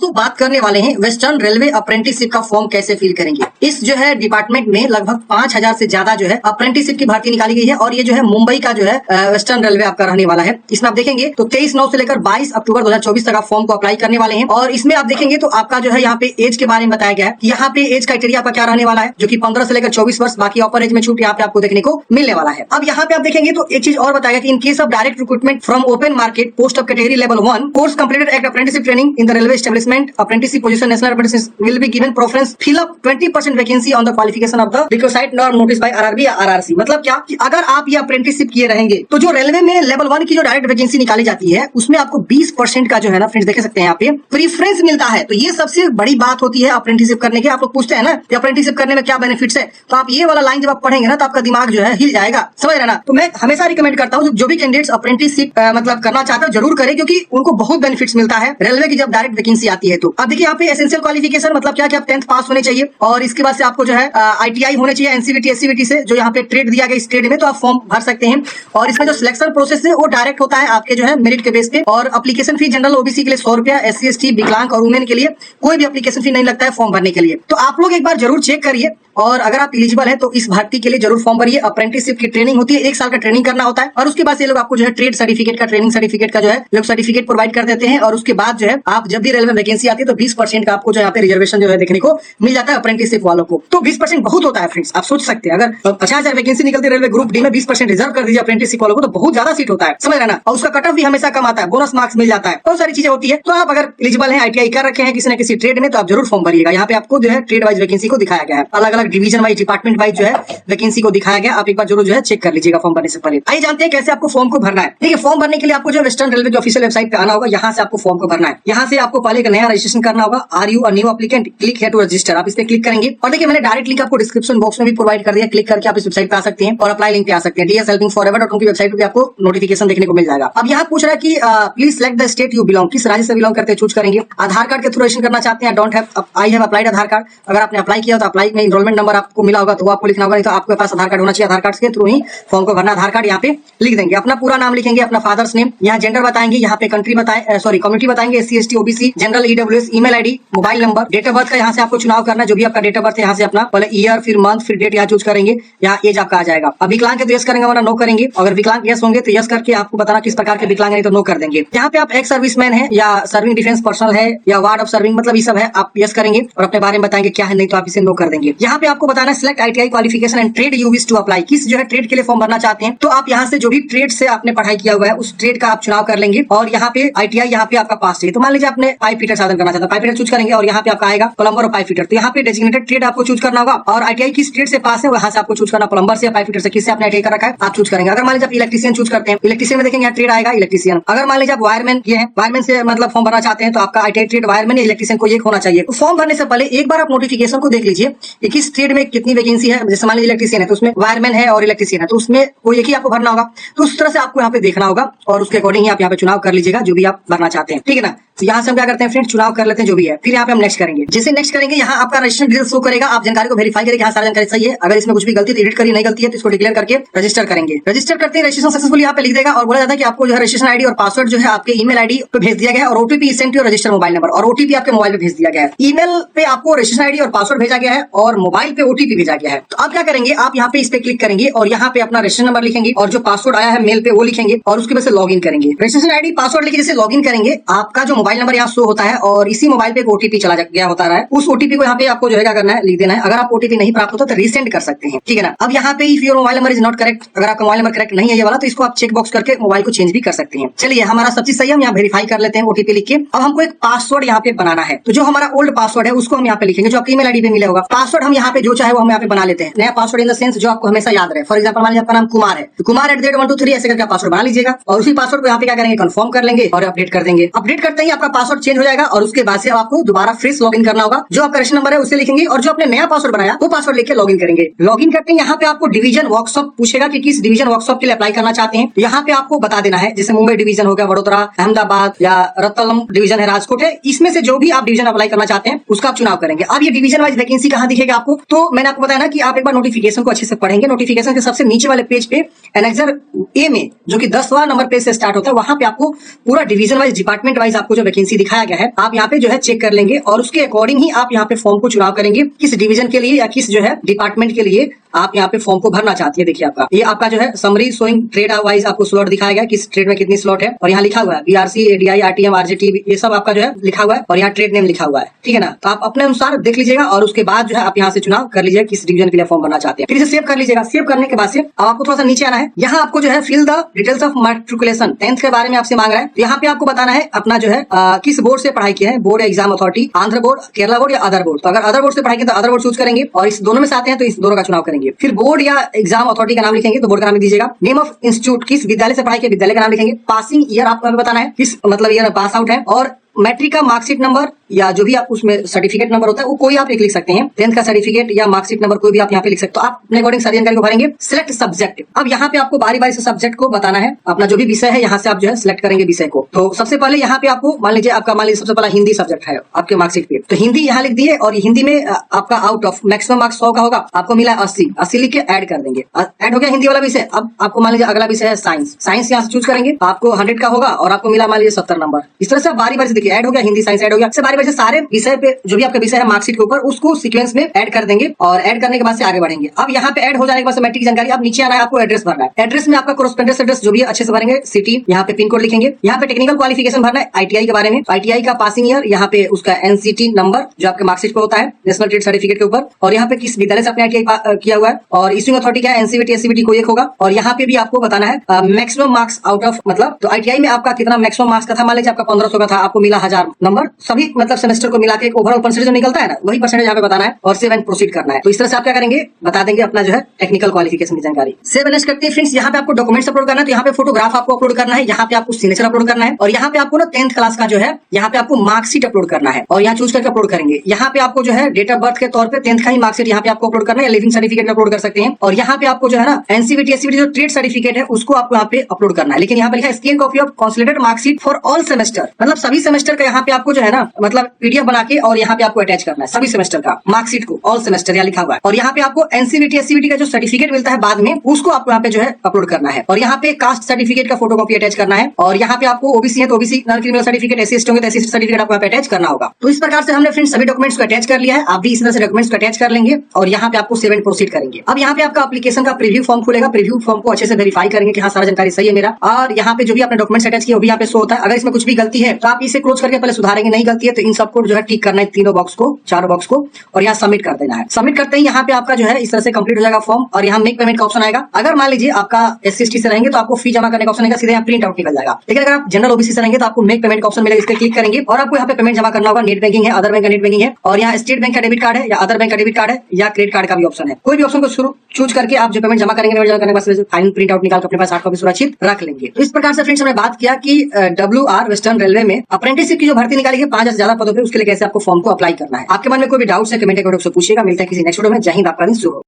दोस्तों बात करने वाले हैं वेस्टर्न रेलवे अप्रेंटिसशिप का फॉर्म कैसे फिल करेंगे। इस जो है डिपार्टमेंट में लगभग 5000 से ज्यादा जो है अप्रेंटिसशिप की भर्ती निकाली गई है और ये जो है मुंबई का जो है वेस्टर्न रेलवे आपका रहने वाला है। इसमें आप देखेंगे तो 23/9 से लेकर 22 अक्टूबर 2024 तक आप फॉर्म को अप्लाई करने वाले हैं और इसमें आप देखेंगे तो आपका जो है यहाँ पे एज के बारे में बताया गया है। यहाँ पे एज क्राइटेरिया आपका क्या रहने वाला है जो कि 15 से लेकर 24 वर्ष, बाकी अपर एज में छूट यहाँ पे आपको देखने को मिलने वाला है। अब यहाँ पे आप देखेंगे तो एक चीज और बताया कि in case of direct recruitment from open market post of category level 1 course completed at apprenticeship training in the railway establishment apprenticeship position national apprentices will be given preference fill up 20% vacancy on the qualification of the requisite norm notice by RRB या RRC। मतलब क्या कि अगर आप ये apprenticeship किए रहेंगे तो जो रेलवे में लेवल 1 की जो डायरेक्ट वैकेंसी निकाली जाती है उसमें आपको 20% का जो है ना फ्रेंड्स देख सकते हैं यहाँ पे प्रीफरेंस मिलता है। तो ये सबसे बड़ी बात होती है अप्रेंटिसशिप करने की। आप लोग पूछते हैं ना कि अप्रेंटिसशिप करने में क्या बेनिफिट्स है, तो आप ये वाला लाइन जब आप पढ़ेंगे ना तो आपका दिमाग जो है हिल जाएगा, समझ रहे ना। तो मैं हमेशा रिकमेंड करता हूँ जो भी कैंडिडेट्स अप्रेंटिसशिप मतलब करना चाहते हो जरूर करें, क्योंकि उनको बहुत बेनिफिट्स मिलता है रेलवे की जब डायरेक्ट वैकेंसी आती है। तो अब देखिए यहाँ पे एसेंशियल क्वालिफिकेशन मतलब क्या कि आप 10th पास होने चाहिए और इसके बाद से आपको जो है ITI होने चाहिए एनसीवीटी एससीवीटी से, जो यहाँ पे ट्रेड दिया गया इस ट्रेड में तो आप फॉर्म भर सकते हैं। और इसमें जो सिलेक्शन प्रोसेस है वो डायरेक्ट होता है आपके जो है मेरिट के बेस पे। और एप्लीकेशन फी जनरल ओबीसी के लिए 100 रुपया, SC ST विकलांग और वुमेन के लिए कोई भी एप्लीकेशन फी नहीं लगता है फॉर्म भरने के लिए। तो आप लोग एक बार जरूर चेक करिए और अगर आप एलिजिबल है तो इस भर्ती के लिए जरूर फॉर्म भरिए। अप्रेंटिसशिप की ट्रेनिंग होती है, 1 साल का ट्रेनिंग करना होता है और उसके बाद ये लोग आपको जो है ट्रेड सर्टिफिकेट का ट्रेनिंग सर्टिफिकेट का जो है लोग सर्टिफिकेट प्रोवाइड कर देते हैं। और उसके बाद जो है आप जब भी रेलवे वैकेंसी आती है तो 20% का आपको जो यहाँ पे रिजर्वेशन जो है देखने को मिल जाता है अप्रेंटिसशिप वालों को। तो 20% बहुत होता है फ्रेंड्स, आप सोच सकते हैं अगर 50,000 वैकेंसी निकलती है रेलवे ग्रुप डी में 20% रिजर्व कर दीजिए अप्रेंटिसशिप वालों को तो बहुत ज्यादा सीट होता है, समझ रहे ना। और उसका कट ऑफ भी हमेशा कम आता है, बोनस मार्क्स मिल जाता है, बहुत सारी चीजें होती है। तो आप अगर एलिजिबल है ITI कर रखे हैं किसी न किसी ट्रेड में तो आप जरूर फॉर्म भरिएगा। यहाँ पे आपको जो है ट्रेड वाइज वैकेंसी को दिखाया गया है, अलग अलग डिवीजन वाइज डिपार्टमेंट वाइज जो है वैकेंसी को दिखाया गया। आप एक बार जरूर जो है चेक कर लीजिएगा फॉर्म भरने से पहले। आइए जानते हैं कैसे आपको फॉर्म को भरना है। देखिए फॉर्म भरने के लिए आपको जो वेस्टर्न रेलवे की ऑफिशियल वेबसाइट पे आना होगा, यहाँ से आपको फॉर्म को भरना है। यहाँ से आपको पहले एक नया रजिस्ट्रेशन करना होगा। Are you a new applicant, click here to register, आप इस पे क्लिक करेंगे और देखिए मैंने डायरेक्ट लिंक आपको डिस्क्रिप्शन बॉक्स में भी प्रोवाइड कर दिया, क्लिक करके आप इस वेबसाइट पे आ सकते हैं और अप्लाई लिंक पे आ सकते हैं। dshelpingforever.com की वेबसाइट पे आपको नोटिफिकेशन देखने को मिल जाएगा। अब यहाँ पूछ रहा है कि please select the state you belong, किस राज्य से बिलोंग करते हैं चूज करेंगे। आधार कार्ड के थ्रू रजिस्ट्रेशन करना चाहते हैं, don't have I have applied Aadhaar card. अगर आपने अप्लाई किया तो अप्लाई में इनरोलमेंट नंबर आपको मिला होगा तो वो आपको लिखना होगा, नहीं तो आपके पास आधार कार्ड होना चाहिए। आधार कार्ड के थ्रू ही फॉर्म को भरना। आधार कार्ड यहाँ पे लिख देंगे, अपना पूरा नाम लिखेंगे, अपना फादर्स नेम, यहाँ जेंडर बताएंगे, यहाँ पे कंट्री बताएं सॉरी कम्युनिटी बताएंगे, SC ST OBC general EWS, email ID, mobile number, date of birth का यहाँ से आपको चुनाव करना है, जो भी आपका डेट ऑफ बर्थ है यहाँ से अपना पहले ईयर फिर मंथ फिर डेट यहाँ चूज करेंगे, यहाँ एज आपका आ जाएगा। अब विकलांग के तो यस करेंगे वरना नो करेंगे, अगर विकलांग यस होंगे तो यस करके आपको बताना किस प्रकार के विकलांग नहीं तो नो कर देंगे। यहाँ पे आप एक्स सर्विसमैन है या सर्विंग डिफेंस पर्सनल है या वार्ड ऑफ सर्विंग मतलब ये सब है, आप यस करेंगे और अपने बारे में बताएंगे क्या है, नहीं तो आप इसे नो कर देंगे। यहाँ पे आपको बताना select ITI qualification and trade you wish to apply, किस जो है ट्रेड के लिए फॉर्म भरना चाहते हैं तो आप यहाँ से जो भी ट्रेड से आपने पढ़ाई किया हुआ है उस ट्रेड का आप चुनाव कर लेंगे और यहाँ पे ITI यहाँ पे आपका पास चाहिए। तो मान लीजिए आपने पाइप फिटर साधन करना चाहते हैं, पाइप फिटर चूज करेंगे और यहाँ पे आपका आएगा प्लम्बर और पाइप फिटर, तो यहाँ पे डेजिग्नेटेड ट्रेड आपको चूज करना होगा और ITI किस ट्रेड से पास है वहां से आपको चूज करना, प्लम्बर से या पाइप फिटर से, किससे आपने ITI कर रखा है आप चूज करेंगे। अगर मान लीजिए आप इलेक्ट्रिशियन चूज करते हैं, इलेक्ट्रिशियन में देखेंगे यहाँ ट्रेड आएगा इलेक्ट्रिशियन। अगर मान लीजिए आप वायरमैन ये है, वायरमैन से मतलब फॉर्म भरना चाहते हैं तो आपका ITI ट्रेड वायरमैन या इलेक्ट्रिशियन को एक होना चाहिए। तो फॉर्म भरने से पहले एक बार आप नोटिफिकेशन को देख लीजिए कि किस ट्रेड में कितनी वैकेंसी है। जैसे मान लीजिए इलेक्ट्रिशियन है तो उसमें वायरमैन है और इलेक्ट्रिशियन है तो उसमें कोई एक ही आपको भरना होगा, तो उस तरह से आपको यहाँ पे देखना होगा और उसके अकॉर्डिंग ही आप यहाँ पे चुनाव कर लीजिएगा जो भी आप भरना चाहते हैं, ठीक है ना। तो यहाँ से हम क्या करते हैं फ्रेंड्स, चुनाव कर लेते हैं जो भी है, फिर यहाँ पे हम नेक्स्ट करेंगे। जैसे नेक्स्ट करेंगे यहाँ आपका रजिस्ट्रेशन डिटेल्स शो करेगा, आप जानकारी को वेरीफाई करेंगे हाँ सारा जानकारी सही है। अगर इसमें कुछ भी गलती एडिट करी नहीं गलती है तो इसको डिक्लेयर करके रजिस्टर करेंगे। रजिस्टर करते हैं रजिस्ट्रेशन सक्सेसफुल यहाँ पे लिख देगा और बोला जाता है कि आपको जो है रजिस्ट्रेशन ID और पासवर्ड जो है आपके ईमेल ID पे भेज दिया गया है और OTP send to register mobile number और OTP आपके मोबाइल पे भेज दिया गया है। ईमेल पे आपको रजिस्ट्रेशन ID और पासवर्ड भेजा गया है और मोबाइल पे OTP भेजा गया है। तो आप क्या करेंगे, आप यहाँ पे इस पे क्लिक करेंगे और यहाँ पे अपना रजिस्ट्रेशन नंबर लिखेंगे और जो पासवर्ड आया है मेल पे वो लिखेंगे और उसके बाद से लॉग इन करेंगे। रजिस्ट्रेशन ID पासवर्ड लिखे जैसे लॉग इन करेंगे आपका जो मोबाइल नंबर यहाँ शो होता है और इसी मोबाइल पे OTP चला गया होता है, उस OTP को यहाँ पे आपको जो है क्या करना है लिख देना है। अगर आप OTP नहीं प्राप्त होता तो रीसेंड कर सकते हैं, ठीक है ना। अब यहाँ पे if your mobile number is not correct, अगर आपका मोबाइल नंबर करेक्ट नहीं है ये वाला तो इसको आप चेक बॉक्स करके मोबाइल को चेंज भी कर सकते हैं। चलिए हमारा सब चीज सही है, हम यहाँ वेरीफाई कर लेते हैं OTP लिख के। अब हमको एक पासवर्ड यहाँ पे बनाना है, तो जो हमारा ओल्ड पासवर्ड है उसको हम यहाँ पे लिखेंगे, जो आपकी ईमेल ID पे मिला होगा। पासवर्ड हम यहाँ पे जो चाहे वो हम यहाँ पे बना लेते हैं, नया पासवर्ड इन द सेंस जो आपको हमेशा याद रहे। फॉर एग्जाम्पल मान लीजिए आपका नाम कुमार है तो कुमार @123 ऐसे करके पासवर्ड बना लीजिएगा और उसी पासवर्ड को यहाँ पे क्या करेंगे कंफर्म कर लेंगे और अपडेट कर देंगे। अपडेट करते ही आपका पासवर्ड चेंज हो जाएगा और उसके बाद से आपको दोबारा फ्रेश लॉगिन करना होगा। जो आपका रजिस्ट्रेशन नंबर है उसे लिखेंगे और जो आपने नया पासवर्ड बनाया वो पासवर्ड लेके लॉगिन करेंगे। लॉगिन करते हैं यहाँ पे आपको डिवीजन वर्कशॉप पूछेगा कि किस डिवीजन वर्कशॉप के लिए अप्लाई करना चाहते हैं। यहाँ पे आपको बता देना है, जैसे मुंबई डिवीजन हो गया, वडोदरा, अहमदाबाद या रत्तलम डिवीजन है, राजकोट है, इसमें से जो भी आप डिवीजन अप्लाई करना चाहते हैं उसका आप चुनाव करेंगे। अब ये डिवीजन वाइज वैकेंसी कहाँ दिखेगा आपको, तो मैंने आपको बताया ना कि आप एक बार नोटिफिकेशन को अच्छे से पढ़ेंगे। नोटिफिकेशन के सबसे नीचे वाले पेज पे एनेक्सर A में जो कि 10वां नंबर पेज से स्टार्ट होता है वहां पे आपको पूरा डिवीजन वाइज डिपार्टमेंट वाइज आपको जो वैकेंसी दिखाया गया है आप यहाँ पे जो है चेक कर लेंगे और उसके अकॉर्डिंग ही आप यहाँ पे फॉर्म को चुनाव करेंगे किस डिवीजन के लिए या किस जो है डिपार्टमेंट के लिए आप यहाँ पे फॉर्म को भरना चाहती है। देखिए आपका ये आपका जो है समरी शोइंग ट्रेड वाइज आपको स्लॉट दिखाया गया किस ट्रेड में कितनी स्लॉट है और यहाँ लिखा हुआ है बीआरसी, एडीआई, आरटीएम, आरजेटी, ये सब आपका जो है लिखा हुआ है और यहाँ ट्रेड नेम लिखा हुआ है। ठीक है ना, तो आप अपने अनुसार देख लीजिएगा और उसके बाद जो है आप यहाँ से चुनाव कर लीजिएगा किस डिवीजन के लिए फॉर्म भरना चाहते हैं। फिर इसे सेव कर लीजिएगा। सेव करने के बाद से अब आपको थोड़ा सा नीचे आना है। यहाँ आपको जो है fill the details of matriculation 10th के बारे में आपसे मांग रहा है। यहाँ पे आपको बताना है अपना जो है किस बोर्ड से पढ़ाई किया है, board exam authority, Andhra board, Kerala board या अदर बोर्ड। तो अगर अदर बोर्ड से पढ़ाई की तो अदर बोर्ड चूज करेंगे और इस दोनों में से आते हैं तो इस दोनों का चुनाव करेंगे। फिर बोर्ड या एग्जाम अथॉरिटी का नाम लिखेंगे तो बोर्ड का नाम दीजिएगा। नेम ऑफ इंस्टीट्यूट, किस विद्यालय से पढ़ाई किया विद्यालय का नाम लिखेंगे। पासिंग ईयर आपको बताना है किस मतलब ईयर पास आउट है और मैट्रिक का मार्कशीट नंबर या जो भी आप उसमें सर्टिफिकेट नंबर होता है वो कोई आप लिख सकते हैं। 10th का सर्टिफिकेट या मार्कशीट नंबर कोई भी आप यहाँ पे लिख सकते हो। आप अपने अकॉर्डिंग सारी जानकारी को भरेंगे। सिलेक्ट सब्जेक्ट, अब यहाँ पे आपको बारी बारी से सब्जेक्ट को बताना है। अपना जो भी विषय है यहाँ से आप जो है सिलेक्ट करेंगे विषय को। तो सबसे पहले यहाँ पे आपको मान लीजिए सबसे पहला हिंदी सब्जेक्ट है आपके मार्कशीट पे, तो हिंदी यहाँ लिख दिए और हिंदी में आपका आउट ऑफ मैक्सिमम मार्क्स 100 का होगा, आपको मिला 80 लिख के ऐड कर देंगे। ऐड हो गया हिंदी वाला विषय। अब आपको मान लीजिए अगला विषय है साइंस, साइंस यहाँ से चूज करेंगे, आपको 100 का होगा और आपको मिला मान लीजिए 70 नंबर। इस तरह से बारी बारी से देखिए ऐड हो गया हिंदी साइंस ऐड हो गया। बारी बारी से सारे विषय पे जो भी आपका विषय है मार्कशीट के ऊपर उसको सीक्वेंस में ऐड कर देंगे और ऐड करने के बाद से आगे बढ़ेंगे। अब यहाँ पे ऐड हो जाने के बाद मैट्रिक की जानकारी, अब नीचे आना है आपको एड्रेस भरना है। एड्रेस में आपका कोरेस्पोंडेंस एड्रेस जो भी अच्छे से भरेंगे, सिटी, यहाँ पे पिन कोड लिखेंगे। यहाँ पे टेक्निकल क्वालिफिकेशन भरना है आईटीआई के बारे में, आईटीआई का पासिंग ईयर, यहाँ पे उसका एनसीटी नंबर जो आपके मार्कशीट पे होता है नेशनल ट्रेड सर्टिफिकेट के ऊपर, और यहाँ पे किस विद्यालय से आपने आईटीआई किया हुआ है और इश्यूइंग अथॉरिटी क्या है, एनसीवीटी, एससीवीटी कोई एक होगा। और यहाँ पे भी आपको बताना है मैक्सिमम मार्क्स आउट ऑफ मतलब तो आईटीआई में आपका कितना मैक्सिमम मार्क्स का था, मान लीजिए आपका 1500 का था, आपको मिला 1000 नंबर। सभी मतलब सेमेस्टर को मिला के एक ओवरऑल परसेंटेज जो निकलता है ना वही परसेंटेज यहाँ पे बताना है और सेव एंड प्रोसीड करना है। तो इस तरह से आप क्या करेंगे बता देंगे अपना जो है टेक्निकल क्वालिफिकेशन की जानकारी। सेव एंड करते हैं फ्रेंड्स। यहाँ पे आपको डॉक्यूमेंट्स अपलोड करना है, तो यहाँ पे फोटोग्राफ आपको अपलोड करना है, यहाँ पे आपको सिग्नेचर अपलोड करना है और यहाँ पे आपको ना 10th क्लास का जो है यहाँ पे आपको मार्कशीट अपलोड करना है और यहाँ चूज करके अपलोड करेंगे। यहाँ पे आपको जो है डेट ऑफ बर्थ के तौर पे 10th का ही मार्कशीट यहाँ पे आपको अपलोड करना है, लिविंग सर्टिफिकेट अपलोड कर सकते हैं। और यहाँ पे आपको जो है ना एनसीवीटी, एससीवीटी जो ट्रेड सर्टिफिकेट है उसको आपको यहाँ पे अपलोड करना है। लेकिन यहाँ पे लिखा है scan copy of consolidated marksheet for all semester, मतलब सभी सेमेस्टर का यहाँ पे आपको जो है ना मतलब पीडीएफ बना के और यहाँ पे आपको अटैच करना है सभी सेमेस्टर का मार्कशीट को, ऑल सेमेस्टर यहाँ लिखा हुआ है। और यहाँ पे आपको एनसीवीटी, एससीवीटी का जो सर्टिफिकेट मिलता है बाद में उसको आपको यहाँ पे जो है अपलोड करना है। और यहाँ पे कास्ट सर्टिफिकेट का फोटोकॉपी अटैच करना है और यहाँ पे आपको ओबीसी है तो OBC non criminal certificate, SC ST होंगे तो एससी सर्टिफिकेट आपको यहाँ पे अटैच करना होगा। तो इस प्रकार से हमने फ्रेंड्स सभी डॉक्यूमेंट्स को अटैच कर लिया है। आप भी इस तरह से डॉक्यूमेंट्स को अटैच कर लेंगे और यहाँ पे आपको सेव एंड प्रोसीड करेंगे। अब यहाँ पे आपका एप्लीकेशन का प्रीव्यू फॉर्म खुलेगा। प्रीव्यू फॉर्म को अच्छे से वेरीफाई करेंगे कि हाँ सारा जानकारी सही है मेरा, और यहाँ पे जो भी आपने डॉक्यूमेंट्स अटैच किए वो भी यहाँ पे शो होता है। अगर इसमें कुछ भी गलती है तो आप इसे क्लोज करके पहले सुधारेंगे, नहीं गलती है तो इन सबको जो है टिक करना है, तीनों बॉक्स को, चारों बॉक्स को, और यहाँ सबमिट कर देना है। सबमिट करते ही यहाँ पे आपका जो है इस तरह से कंप्लीट हो जाएगा फॉर्म और यहाँ मेक पेमेंट का ऑप्शन आएगा। अगर मान लीजिए आपका SC/ST से रहेंगे तो आपको फी जमा करने का ऑप्शन आएगा, सीधे यहाँ प्रिंट आउट निकल जाएगा। लेकिन अगर आप जनरल ओबीसी से रहेंगे तो आपको मेक पेमेंट का ऑप्शन मिलेगा, इस पर क्लिक करेंगे और आपको यहाँ पे पेमेंट जमा करना होगा। नेट बैंकिंग है, अदर बैंक का नेट बैंकिंग है और यहाँ स्टेट बैंक का डेबिट कार्ड है या अदर बैंक का डेबिट कार्ड है या क्रेडिट कार्ड का भी ऑप्शन है। कोई भी ऑप्शन को चूज करके आप जो पेमेंट जमा करेंगे, जमा करने के बाद फाइनल प्रिंट आउट निकाल अपने पास हार्ड कॉपी सुरक्षित रख लेंगे। तो इस प्रकार से फ्रेंड्स हमने बात किया कि WR वेस्टर्न रेलवे में अप्रेंटिसशिप की जो भर्ती निकाली है 5000 से ज्यादा पदों पर, उसके लिए कैसे आपको फॉर्म को अप्लाई करना है। आपके मन में कोई भी डाउट्स है कमेंट करके पूछिएगा। मिलता है किसी नेक्स्ट वीडियो में। जय हिंद, आपका दिन शुभ हो।